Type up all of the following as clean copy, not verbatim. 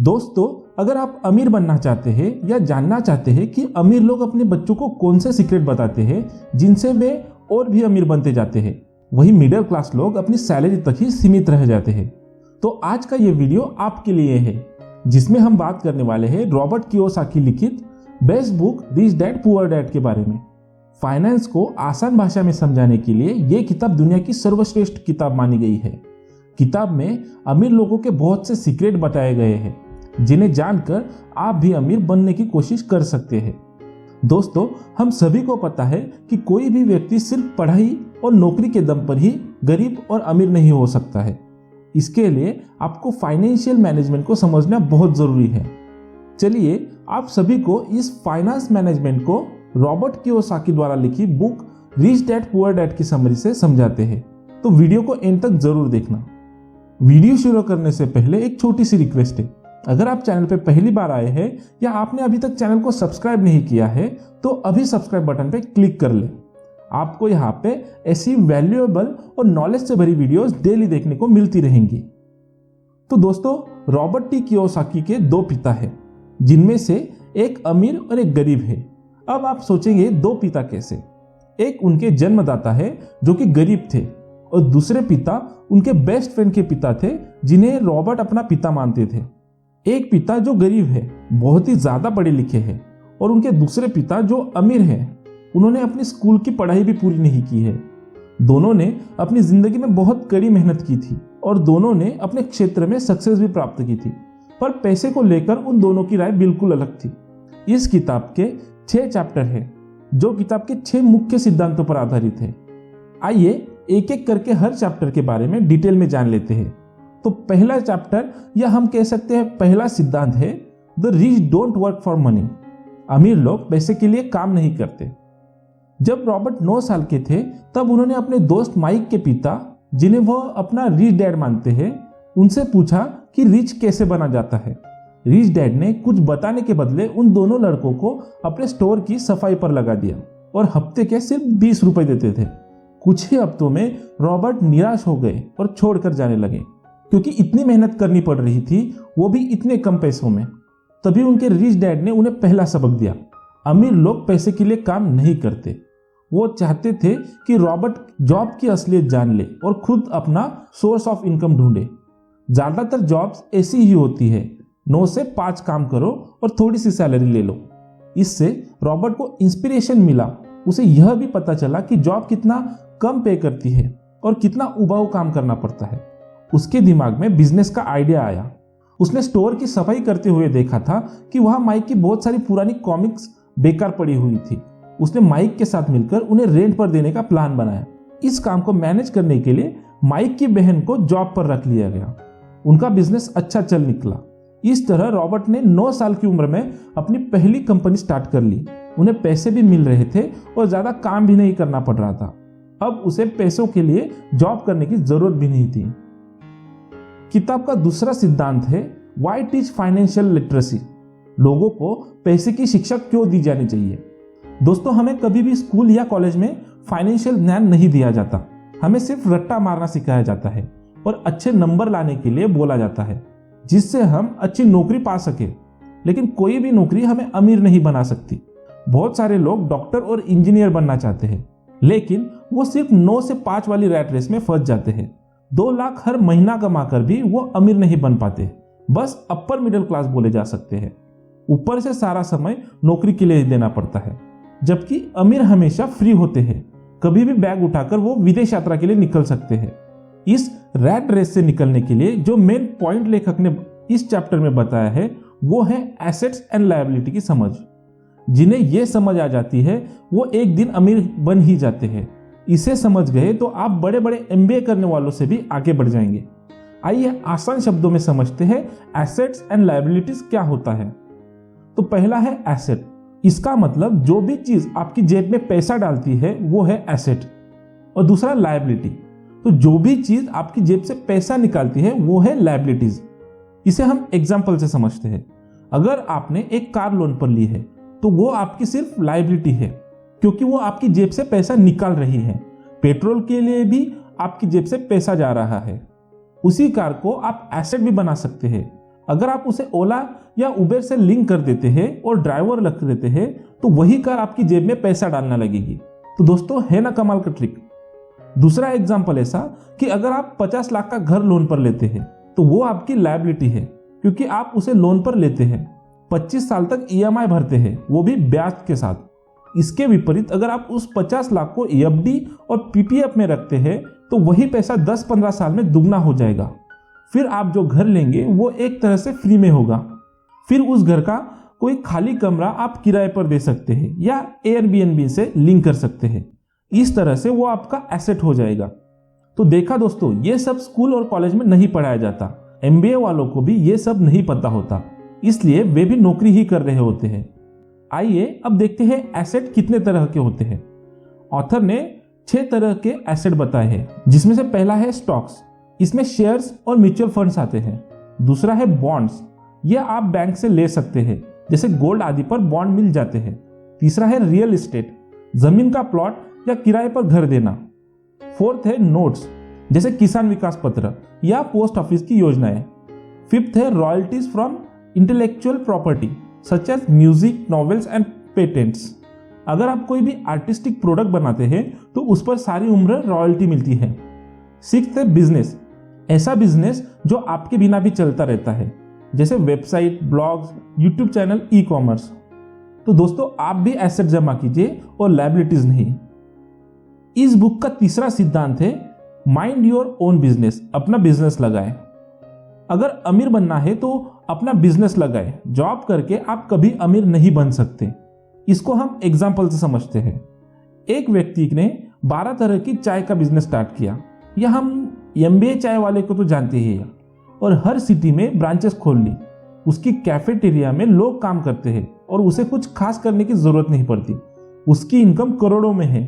दोस्तों, अगर आप अमीर बनना चाहते हैं या जानना चाहते हैं कि अमीर लोग अपने बच्चों को कौन से सीक्रेट बताते हैं जिनसे वे और भी अमीर बनते जाते हैं, वही मिडिल क्लास लोग अपनी सैलरी तक ही सीमित रह जाते हैं, तो आज का ये वीडियो आपके लिए है, जिसमें हम बात करने वाले हैं रॉबर्ट कियोसाकी लिखित best book rich dad poor dad के बारे में। फाइनेंस को आसान भाषा में समझाने के लिए ये किताब दुनिया की सर्वश्रेष्ठ किताब मानी गई है। किताब में अमीर लोगों के बहुत से सीक्रेट बताए गए हैं जिन्हें जानकर आप भी अमीर बनने की कोशिश कर सकते हैं। दोस्तों, हम सभी को पता है कि कोई भी व्यक्ति सिर्फ पढ़ाई और नौकरी के दम पर ही गरीब और अमीर नहीं हो सकता है। इसके लिए आपको फाइनेंशियल मैनेजमेंट को समझना बहुत जरूरी है। चलिए आप सभी को इस फाइनेंस मैनेजमेंट को रॉबर्ट कियोसाकी द्वारा लिखी book rich dad poor dad की समरी से समझाते हैं, तो वीडियो को एंड तक जरूर देखना। वीडियो शुरू करने से पहले एक छोटी सी रिक्वेस्ट है, अगर आप चैनल पे पहली बार आए हैं या आपने अभी तक चैनल को सब्सक्राइब नहीं किया है तो अभी सब्सक्राइब बटन पे क्लिक कर ले। आपको यहाँ पे ऐसी वैल्यूएबल और नॉलेज से भरी वीडियोस डेली देखने को मिलती रहेंगी। तो दोस्तों, रॉबर्ट टी कियोसाकी के दो पिता हैं, जिनमें से एक अमीर और एक गरीब है। अब आप सोचेंगे दो पिता कैसे? एक उनके जन्मदाता है जो कि गरीब थे, और दूसरे पिता उनके बेस्ट फ्रेंड के पिता थे जिन्हें रॉबर्ट अपना पिता मानते थे। एक पिता जो गरीब है, बहुत ही ज्यादा पढ़े लिखे हैं, और उनके दूसरे पिता जो अमीर हैं, उन्होंने अपनी स्कूल की पढ़ाई भी पूरी नहीं की है। दोनों ने अपनी जिंदगी में बहुत कड़ी मेहनत की थी और दोनों ने अपने क्षेत्र में सक्सेस भी प्राप्त की थी, पर पैसे को लेकर उन दोनों की राय बिल्कुल अलग थी। इस किताब के 6 चैप्टर हैं जो किताब के 6 मुख्य सिद्धांतों पर आधारित है। आइए एक एक करके हर चैप्टर के बारे में डिटेल में जान लेते हैं। तो पहला चैप्टर, या हम कह सकते हैं पहला सिद्धांत है the rich don't work for money. अमीर लोग पैसे के लिए काम नहीं करते। जब रॉबर्ट 9 साल के थे तब उन्होंने अपने दोस्त माइक के पिता, जिन्हें वह अपना रिच डैड मानते हैं, उनसे पूछा कि रिच कैसे बना जाता है। रिच डैड ने कुछ बताने के बदले उन दोनों लड़कों को अपने स्टोर की सफाई पर लगा दिया और हफ्ते के सिर्फ 20 रुपए देते थे। कुछ ही हफ्तों में रॉबर्ट निराश हो गए और छोड़कर जाने लगे, क्योंकि इतनी मेहनत करनी पड़ रही थी, वो भी इतने कम पैसों में। तभी उनके रिच डैड ने उन्हें पहला सबक दिया, अमीर लोग पैसे के लिए काम नहीं करते। वो चाहते थे कि रॉबर्ट जॉब की असलियत जान ले और खुद अपना सोर्स ऑफ इनकम ढूंढे। ज्यादातर जॉब्स ऐसी ही होती है, 9 से 5 काम करो और थोड़ी सी सैलरी ले लो। इससे रॉबर्ट को इंस्पिरेशन मिला। उसे यह भी पता चला कि जॉब कितना कम पे करती है और कितना उबाऊ काम करना पड़ता है। उसके दिमाग में बिजनेस का आइडिया आया। उसने स्टोर की सफाई करते हुए देखा था कि वहां माइक की बहुत सारी पुरानी कॉमिक्स बेकार पड़ी हुई थी। उसने माइक के साथ मिलकर उन्हें रेंट पर देने का प्लान बनाया। इस काम को मैनेज करने के लिए माइक की बहन को जॉब पर रख लिया गया। उनका बिजनेस अच्छा चल निकला। इस तरह रॉबर्ट ने 9 साल की उम्र में अपनी पहली कंपनी स्टार्ट कर ली। उन्हें पैसे भी मिल रहे थे और ज्यादा काम भी नहीं करना पड़ रहा था। अब उसे पैसों के लिए जॉब करने की जरूरत भी नहीं थी। किताब का दूसरा सिद्धांत है व्हाई टीच फाइनेंशियल लिटरेसी। लोगों को पैसे की शिक्षा क्यों दी जानी चाहिए? दोस्तों, हमें कभी भी स्कूल या कॉलेज में फाइनेंशियल ज्ञान नहीं दिया जाता। हमें सिर्फ रट्टा मारना सिखाया जाता है और अच्छे नंबर लाने के लिए बोला जाता है, जिससे हम अच्छी नौकरी पा सके। लेकिन कोई भी नौकरी हमें अमीर नहीं बना सकती। बहुत सारे लोग डॉक्टर और इंजीनियर बनना चाहते हैं, लेकिन वो सिर्फ 9 से 5 वाली रैट रेस में फंस जाते हैं। 2 लाख हर महीना कमाकर भी वो अमीर नहीं बन पाते, बस अपर मिडिल क्लास बोले जा सकते हैं। ऊपर से सारा समय नौकरी के लिए देना पड़ता है, जबकि अमीर हमेशा फ्री होते हैं। कभी भी बैग उठाकर वो विदेश यात्रा के लिए निकल सकते हैं। इस रैट रेस से निकलने के लिए जो मेन पॉइंट लेखक ने इस चैप्टर में बताया है, वो है एसेट्स एंड लायबिलिटी की समझ। जिन्हें ये समझ आ जाती है वो एक दिन अमीर बन ही जाते हैं। इसे समझ गए तो आप बड़े बड़े MBA करने वालों से भी आगे बढ़ जाएंगे। आइए आसान शब्दों में समझते हैं एसेट्स एंड लायबिलिटीज क्या होता है। तो पहला है एसेट। इसका मतलब जो भी चीज आपकी जेब में पैसा डालती है वो है एसेट। और दूसरा लायबिलिटी, तो जो भी चीज आपकी जेब से पैसा निकालती है वो है लायबिलिटीज। इसे हम एग्जाम्पल से समझते हैं। अगर आपने एक कार लोन पर ली है तो वो आपकी सिर्फ लायबिलिटी है, क्योंकि वो आपकी जेब से पैसा निकाल रही है। पेट्रोल के लिए भी आपकी जेब से पैसा जा रहा है। उसी कार को आप एसेट भी बना सकते हैं। अगर आप उसे ओला या उबेर से लिंक कर देते हैं और ड्राइवर रख देते हैं तो वही कार आपकी जेब में पैसा डालने लगेगी। तो दोस्तों, है ना कमाल का ट्रिक। दूसरा एग्जाम्पल ऐसा कि अगर आप 50 लाख का घर लोन पर लेते हैं तो वो आपकी लायबिलिटी है, क्योंकि आप उसे लोन पर लेते हैं, 25 साल तक ईएमआई भरते हैं, वो भी ब्याज के साथ। इसके विपरीत अगर आप उस 50 लाख को एफडी और पीपीएफ में रखते हैं तो वही पैसा 10-15 साल में दुगना हो जाएगा। फिर आप जो घर लेंगे वो एक तरह से फ्री में होगा। फिर उस घर का कोई खाली कमरा आप किराए पर दे सकते हैं या एयरबीएनबी से लिंक कर सकते हैं। इस तरह से वो आपका एसेट हो जाएगा। तो देखा दोस्तों, ये सब स्कूल और कॉलेज में नहीं पढ़ाया जाता। एमबीए वालों को भी ये सब नहीं पता होता, इसलिए वे भी नौकरी ही कर रहे होते हैं। आइए अब देखते हैं एसेट कितने तरह के होते हैं। ऑथर ने 6 तरह के एसेट बताए हैं, जिसमें से पहला है स्टॉक्स। इसमें शेयर्स और म्यूचुअल फंड्स आते हैं। दूसरा है बॉन्ड्स, ये आप बैंक से ले सकते हैं, जैसे गोल्ड आदि पर बॉन्ड मिल जाते हैं। तीसरा है रियल एस्टेट, जमीन का प्लॉट या किराए पर घर देना। फोर्थ है नोट्स, जैसे किसान विकास पत्र या पोस्ट ऑफिस की योजनाएं। फिफ्थ है royalties from intellectual property such as music, novels and patents. अगर आप कोई भी आर्टिस्टिक प्रोडक्ट बनाते हैं तो उस पर सारी उम्र रॉयल्टी मिलती है। सिक्स्थ है बिजनेस, ऐसा बिजनेस जो आपके बिना भी चलता रहता है, जैसे website, blogs, YouTube channel, e commerce. तो दोस्तों, आप भी एसेट जमा कीजिए और लायबिलिटीज नहीं। इस बुक का तीसरा सिद्धांत है माइंड योर ओन बिजनेस, अपना बिजनेस लगाएं। अगर अमीर बनना है तो अपना बिजनेस लगाएं। जॉब करके आप कभी अमीर नहीं बन सकते। इसको हम एग्जाम्पल से समझते हैं। एक व्यक्ति ने 12 तरह की चाय का बिजनेस स्टार्ट किया, या हम एमबीए चाय वाले को तो जानते ही हैं, और हर सिटी में ब्रांचेस खोल ली। उसकी कैफेटेरिया में लोग काम करते हैं और उसे कुछ खास करने की जरूरत नहीं पड़ती। उसकी इनकम करोड़ों में है।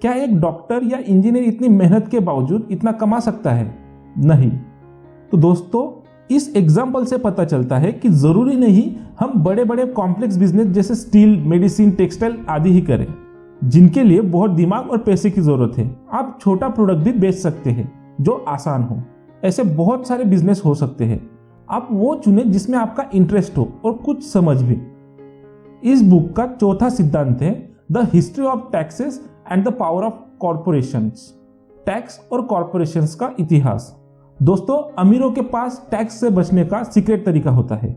क्या एक डॉक्टर या इंजीनियर इतनी मेहनत के बावजूद इतना कमा सकता है? नहीं। तो दोस्तों, इस एग्जाम्पल से पता चलता है कि जरूरी नहीं हम बड़े बड़े कॉम्प्लेक्स बिजनेस जैसे स्टील, मेडिसिन, टेक्सटाइल आदि ही करें, जिनके लिए बहुत दिमाग और पैसे की जरूरत है। आप छोटा प्रोडक्ट भी बेच सकते हैं जो आसान हो। ऐसे बहुत सारे बिजनेस हो सकते हैं। आप वो चुनें जिसमें आपका इंटरेस्ट हो और कुछ समझ भी। इस बुक का चौथा सिद्धांत है the history of taxes and the power of corporations, tax और कॉर्पोरेशंस का इतिहास। दोस्तों, अमीरों के पास टैक्स से बचने का सीक्रेट तरीका होता है।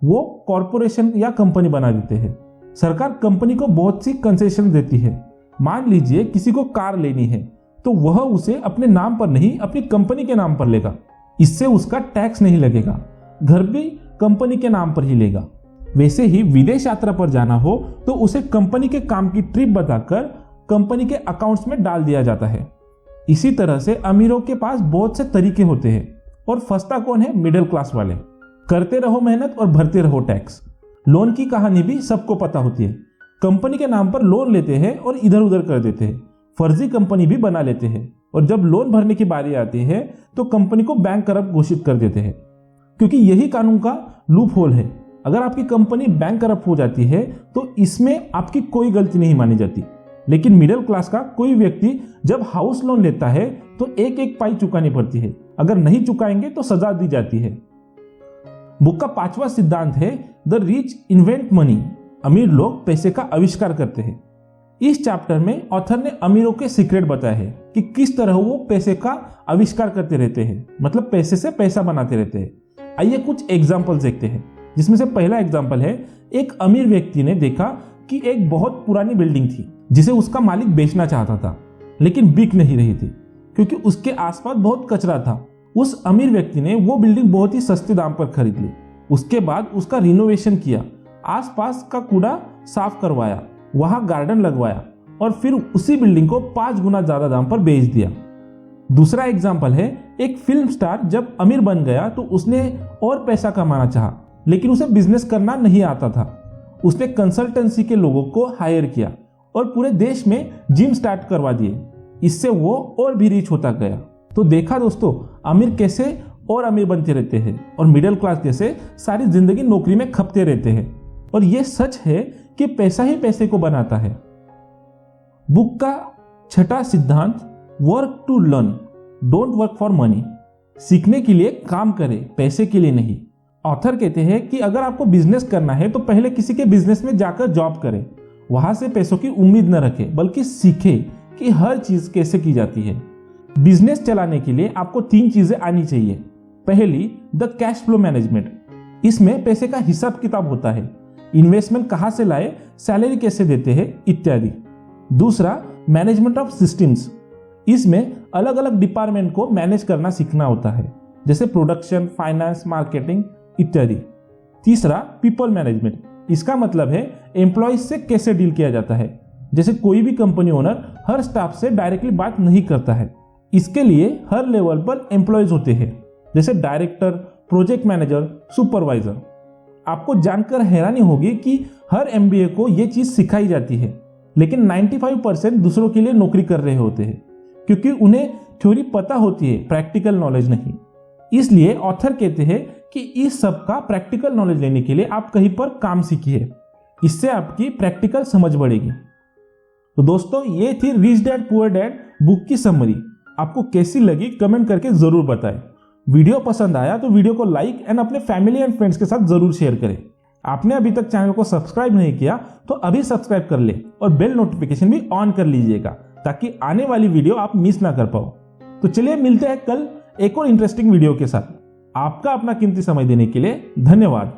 वो कॉर्पोरेशन या कंपनी बना देते हैं। सरकार कंपनी को बहुत सी कंसेशन देती है। मान लीजिए किसी को कार लेनी है तो वह उसे अपने नाम पर नहीं, अपनी कंपनी के नाम पर लेगा। इससे उसका टैक्स नहीं लगेगा। घर भी कंपनी के नाम पर ही लेगा। वैसे ही विदेश यात्रा पर जाना हो तो उसे कंपनी के काम की ट्रिप बताकर कंपनी के अकाउंट्स में डाल दिया जाता है। इसी तरह से अमीरों के पास बहुत से तरीके होते हैं। और फंसता कौन है? मिडिल क्लास वाले। करते रहो मेहनत और भरते रहो टैक्स। लोन की कहानी भी सबको पता होती है। कंपनी के नाम पर लोन लेते हैं और इधर उधर कर देते हैं। फर्जी कंपनी भी बना लेते हैं और जब लोन भरने की बारी आती है तो कंपनी को बैंक करप्ट घोषित कर देते हैं, क्योंकि यही कानून का लूप होल है। अगर आपकी कंपनी बैंक करप्ट हो जाती है तो इसमें आपकी कोई गलती नहीं मानी जाती। लेकिन मिडिल क्लास का कोई व्यक्ति जब हाउस लोन लेता है तो एक एक पाई चुकानी पड़ती है। अगर नहीं चुकाएंगे तो सजा दी जाती है। बुक का 5वां सिद्धांत है द रिच इन्वेंट मनी, अमीर लोग पैसे का आविष्कार करते हैं। इस चैप्टर में ऑथर ने अमीरों के सीक्रेट बताया है कि किस तरह वो पैसे का आविष्कार करते रहते हैं, मतलब पैसे से पैसा बनाते रहते हैं। आइए कुछ एग्जाम्पल देखते हैं, जिसमें से पहला एग्जाम्पल है एक अमीर व्यक्ति ने देखा कि एक बहुत पुरानी बिल्डिंग थी जिसे उसका मालिक बेचना चाहता था, लेकिन बिक नहीं रही थी क्योंकि उसके आसपास बहुत कचरा था। उस अमीर व्यक्ति ने वो बिल्डिंग बहुत ही सस्ते दाम पर खरीद ली। उसके बाद उसका रिनोवेशन किया, आसपास का कूड़ा साफ करवाया, वहां गार्डन लगवाया और फिर उसी बिल्डिंग को 5 गुना ज्यादा दाम पर बेच दिया। दूसरा एग्जाम्पल है एक फिल्म स्टार जब अमीर बन गया तो उसने और पैसा कमाना चाहा, लेकिन उसे बिजनेस करना नहीं आता था। उसने कंसल्टेंसी के लोगों को हायर किया और पूरे देश में जिम स्टार्ट करवा दिए। इससे वो और भी रिच होता गया। तो देखा दोस्तों, अमीर कैसे और अमीर बनते रहते हैं और मिडिल क्लास कैसे सारी जिंदगी नौकरी में खपते रहते हैं। और ये सच है कि पैसा ही पैसे को बनाता है। बुक का 6वां सिद्धांत work to learn, don't work for money, सीखने के लिए काम करें, पैसे के लिए नहीं। ऑथर कहते हैं कि अगर आपको बिजनेस करना है तो पहले किसी के बिजनेस में जाकर जॉब करें, वहां से पैसों की उम्मीद न रखें, बल्कि सीखें कि हर चीज कैसे की जाती है। बिजनेस चलाने के लिए आपको 3 चीजें आनी चाहिए। पहली, द कैश फ्लो मैनेजमेंट। इसमें पैसे का हिसाब किताब होता है, इन्वेस्टमेंट कहां से लाए, सैलरी कैसे देते हैं इत्यादि। दूसरा, मैनेजमेंट ऑफ सिस्टम्स। इसमें अलग अलग डिपार्टमेंट को मैनेज करना सीखना होता है, जैसे प्रोडक्शन, फाइनेंस, मार्केटिंग इत्यादि। तीसरा, पीपल मैनेजमेंट। इसका मतलब है एम्प्लॉयज से कैसे डील किया जाता है, जैसे कोई भी कंपनी ओनर हर स्टाफ से डायरेक्टली बात नहीं करता है। इसके लिए हर लेवल पर एम्प्लॉयज होते हैं, जैसे डायरेक्टर, प्रोजेक्ट मैनेजर, सुपरवाइजर। आपको जानकर हैरानी होगी कि हर एमबीए को यह चीज सिखाई जाती है, लेकिन 95% दूसरों के लिए नौकरी कर रहे होते हैं, क्योंकि उन्हें थ्योरी पता होती है, प्रैक्टिकल नॉलेज नहीं। इसलिए ऑथर कहते हैं कि इस सब का प्रैक्टिकल नॉलेज लेने के लिए आप कहीं पर काम सीखिए, इससे आपकी प्रैक्टिकल समझ बढ़ेगी। तो दोस्तों, ये थी rich dad poor dad book की समरी। आपको कैसी लगी कमेंट करके जरूर बताएं। वीडियो पसंद आया तो वीडियो को लाइक एंड अपने फैमिली एंड फ्रेंड्स के साथ जरूर शेयर करें। आपने अभी तक चैनल को सब्सक्राइब नहीं किया तो अभी सब्सक्राइब कर ले और बेल नोटिफिकेशन भी ऑन कर लीजिएगा, ताकि आने वाली वीडियो आप मिस ना कर पाओ। तो चलिए मिलते हैं कल एक और इंटरेस्टिंग वीडियो के साथ। आपका अपना कीमती समय देने के लिए धन्यवाद।